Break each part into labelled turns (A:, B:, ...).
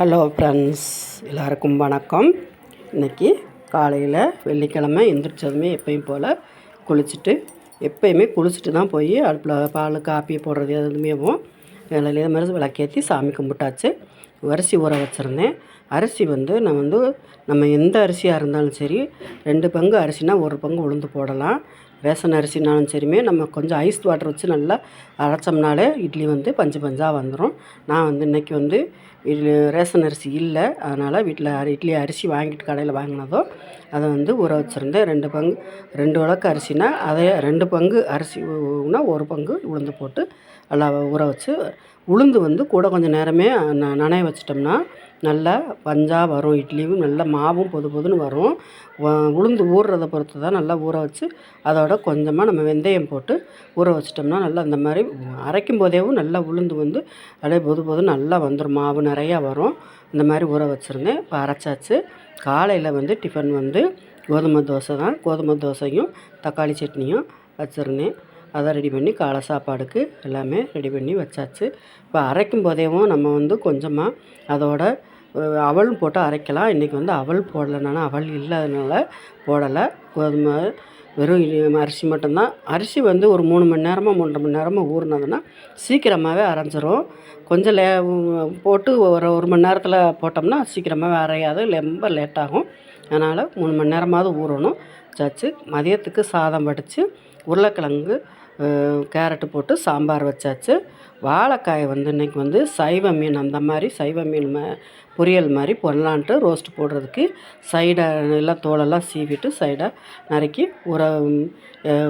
A: Hello friends, எல்லாருக்கும் வணக்கம். இன்றைக்கி காலையில் வெள்ளிக்கிழமை எந்திரிச்சதுமே எப்பயும் போல் எப்பயுமே குளிச்சுட்டு தான் போய் அடுப்பில் பால் காப்பி போடுறது எதுவுமேவும் இதே மாதிரி விளக்கேற்றி சாமி கும்பிட்டாச்சு. அரிசி ஊற வச்சுருந்தேன். அரிசி நம்ம எந்த அரிசியாக இருந்தாலும் சரி 2 பங்கு அரிசினா 1 பங்கு உளுந்து போடலாம். ரேஷன் அரிசினாலும் சரியுமே நம்ம கொஞ்சம் ஐஸ் வாட்டர் வச்சு நல்லா அரைச்சோம்னாலே இட்லி பஞ்சு பஞ்சாக வந்துடும். நான் இன்றைக்கி ரேஷன் அரிசி இல்லை, அதனால் வீட்டில் இட்லி அரிசி வாங்கிட்டு கடையில் வாங்கினதோ அதை ஊற வச்சுருந்தேன். 2 உலக்கு அரிசினா அதே 2 பங்கு அரிசினா 1 பங்கு உளுந்து போட்டு நல்லா ஊற வச்சு, உளுந்து கூட கொஞ்சம் நேரமே நனைய வச்சிட்டோம்னா நல்லா பஞ்சாக வரும். இட்லியும் நல்லா மாவும் பொது பொதுன்னு வரும். உளுந்து ஊறுறதை பொறுத்து தான். நல்லா ஊற வச்சு அதோட கொஞ்சமாக நம்ம வெந்தயம் போட்டு ஊற வச்சிட்டோம்னா நல்லா அந்த மாதிரி அரைக்கும் போதேவும் நல்லா உளுந்து அப்படியே பொது பொதுன்னு நல்லா வந்துடும். மாவு நிறையா வரும். இந்த மாதிரி ஊற வச்சுருந்தேன். இப்போ அரைச்சாச்சு. காலையில் டிஃபன் கோதுமை தோசை தான். கோதுமை தோசையும் தக்காளி சட்னியும் வச்சுருந்தேன். அதை ரெடி பண்ணி காலை சாப்பாடுக்கு எல்லாமே ரெடி பண்ணி வச்சாச்சு. இப்போ அரைக்கும் போதேவும் நம்ம கொஞ்சமாக அதோட அவலும் போட்டு அரைக்கலாம். இன்றைக்கி அவல் போடலைனால அவல் இல்லாதனால போடலை. கோதுமை வெறும் அரிசி மட்டும்தான். அரிசி ஒரு 3 மணி நேரமாக 3.5 மணி நேரமாக ஊறினதுன்னா சீக்கிரமாகவே அரைஞ்சிரும். கொஞ்சம் போட்டு ஒரு மணி நேரத்தில் போட்டோம்னா சீக்கிரமாகவே அரையாது, ரொம்ப லேட்டாகும். அதனால் 3 மணி நேரமாவது ஊறணும். வச்சாச்சு. மதியத்துக்கு சாதம் வடித்து உருளைக்கிழங்கு கேரட்டு போட்டு சாம்பார் வச்சாச்சு. வாழைக்காயை இன்றைக்கி சைவ மீன், அந்த மாதிரி சைவ மீன் பொரியல் மாதிரி பண்ணலான்ட்டு ரோஸ்ட் போடுறதுக்கு சைடை எல்லாம் தோலெல்லாம் சீவிட்டு சைடாக நறுக்கி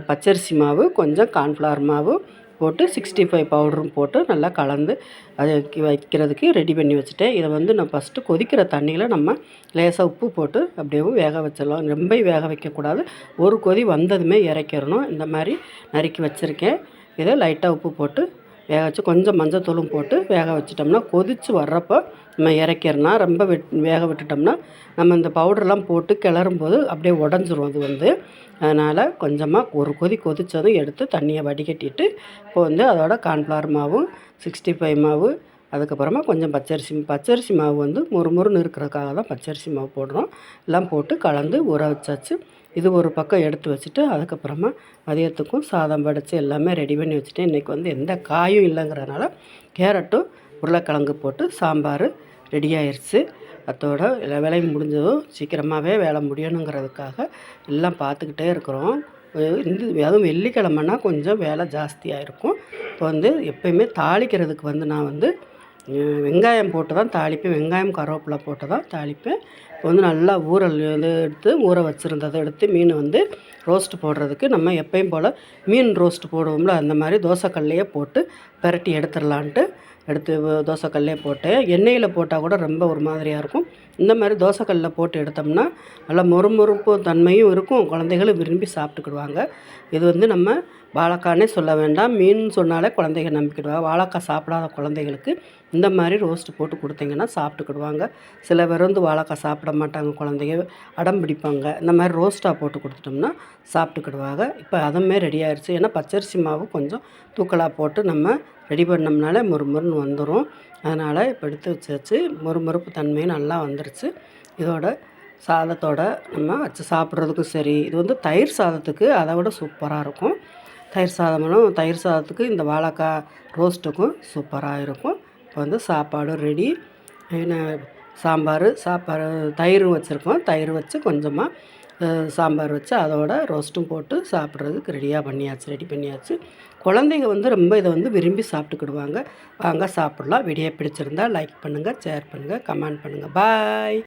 A: பச்சரிசி மாவு கொஞ்சம் கார்ன்ஃப்ளவர் மாவு போட்டு 65 பவுடரும் போட்டு நல்லா கலந்து அதை வைக்கிறதுக்கு ரெடி பண்ணி வச்சுட்டேன். இதை நான் ஃபஸ்ட்டு கொதிக்கிற தண்ணியில் நம்ம லேசாக உப்பு போட்டு அப்படியே வேக வச்சிடலாம். ரொம்ப வேக வைக்கக்கூடாது. ஒரு கொதி வந்ததுமே இறக்கிடணும். இந்த மாதிரி நறுக்கி வச்சுருக்கேன். இதை லைட்டாக உப்பு போட்டு வேக வச்சு கொஞ்சம் மஞ்சத்தூளும் போட்டு வேக வச்சிட்டோம்னா கொதித்து வர்றப்போ நம்ம இறக்கிடலாம். ரொம்ப வேக விட்டுட்டோம்னா நம்ம இந்த பவுடர்லாம் போட்டு கிளறும்போது அப்படியே உடஞ்சிரும். அது அதனால் கொஞ்சமாக ஒரு கொதி கொதித்ததும் எடுத்து தண்ணியை வடிகட்டிட்டு இப்போ அதோட கார்ன்ஃப்ளவர் மாவும் 65 மாவு, அதுக்கப்புறமா கொஞ்சம் பச்சரிசி மாவு மொறுமொறுன்னு இருக்கிறதுக்காக தான் பச்சரிசி மாவு போடுறோம். எல்லாம் போட்டு கலந்து ஊற வச்சாச்சு. இது ஒரு பக்கம் எடுத்து வச்சுட்டு அதுக்கப்புறமா மதியத்துக்கும் சாதம் வடித்து எல்லாமே ரெடி பண்ணி வச்சுட்டேன். இன்றைக்கி எந்த காயும் இல்லைங்கிறதுனால கேரட்டும் உருளைக்கிழங்கு போட்டு சாம்பார் ரெடி ஆயிடுச்சு. அதோட எல்லா வேலையும் முடிஞ்சதும் சீக்கிரமாகவே வேலை முடியணுங்கிறதுக்காக எல்லாம் பார்த்துக்கிட்டே இருக்கிறோம். அதுவும் வெள்ளிக்கிழமைனா கொஞ்சம் வேலை ஜாஸ்தியாக இருக்கும். இப்போ எப்போயுமே தாளிக்கிறதுக்கு நான் வெங்காயம் போட்டு தான் தாளிப்பேன். வெங்காயம் கருவேப்பிலை போட்டு தான் தாளிப்பேன். இப்போ நல்லா எடுத்து ஊற வச்சுருந்ததை எடுத்து மீன் ரோஸ்ட்டு போடுறதுக்கு நம்ம எப்பயும் போல் மீன் ரோஸ்ட்டு போடுவோம்ல, அந்த மாதிரி தோசைக்கல்லையே போட்டு பிரட்டி எடுத்துடலான்ட்டு எடுத்து தோசைக்கல்லே போட்டேன். எண்ணெயில் போட்டால் கூட ரொம்ப ஒரு மாதிரியாக இருக்கும். இந்த மாதிரி தோசைக்கல்லில் போட்டு எடுத்தோம்னா நல்லா மொறுமொறுப்பு தன்மையும் இருக்கும். குழந்தைகளும் விரும்பி சாப்பிட்டுக்கிடுவாங்க. இது நம்ம வாழைக்கானே சொல்ல வேண்டாம், மீன் சொன்னாலே குழந்தைங்க நம்பிக்கிடுவாங்க. வாழைக்காய் சாப்பிடாத குழந்தைகளுக்கு இந்த மாதிரி ரோஸ்ட்டு போட்டு கொடுத்தீங்கன்னா சாப்பிட்டுக்கிடுவாங்க. சில பேர் வாழைக்காய் சாப்பிட மாட்டாங்க, குழந்தைங்க அடம் பிடிப்பாங்க. இந்த மாதிரி ரோஸ்ட்டாக போட்டு கொடுத்துட்டோம்னா சாப்பிட்டுக்கிடுவாங்க. இப்போ அதுவுமே ரெடி ஆயிடுச்சு. ஏன்னா பச்சரிசி மாவு கொஞ்சம் தூக்கலாக போட்டு நம்ம ரெடி பண்ணோம்னாலே மொறுமொறுன்னு வந்துடும். அதனால் இப்போ எடுத்து வச்சாச்சு. மொறுமொறுப்பு தன்மையும் நல்லா வந்துருச்சு. இதோட சாதத்தோட நம்ம வச்சு சாப்பிட்றதுக்கும் சரி. இது தயிர் சாதத்துக்கு அதை விட சூப்பராக இருக்கும். தயிர் சாதத்துக்கு இந்த வாழைக்காய் ரோஸ்ட்டுக்கும் சூப்பராக இருக்கும். இப்போ சாப்பாடும் ரெடி. சாம்பார் தயிரும் வச்சுருக்கோம். தயிர் வச்சு கொஞ்சமாக சாம்பார் வச்சு அதோட ரோஸ்ட்டும் போட்டு சாப்பிட்றதுக்கு ரெடி பண்ணியாச்சு. குழந்தைங்க ரொம்ப இதை விரும்பி சாப்பிட்டுக்கிடுவாங்க. வாங்க சாப்பிட்லாம். வீடியோ பிடிச்சிருந்தால் லைக் பண்ணுங்கள், ஷேர் பண்ணுங்கள், கமெண்ட் பண்ணுங்கள். பாய்.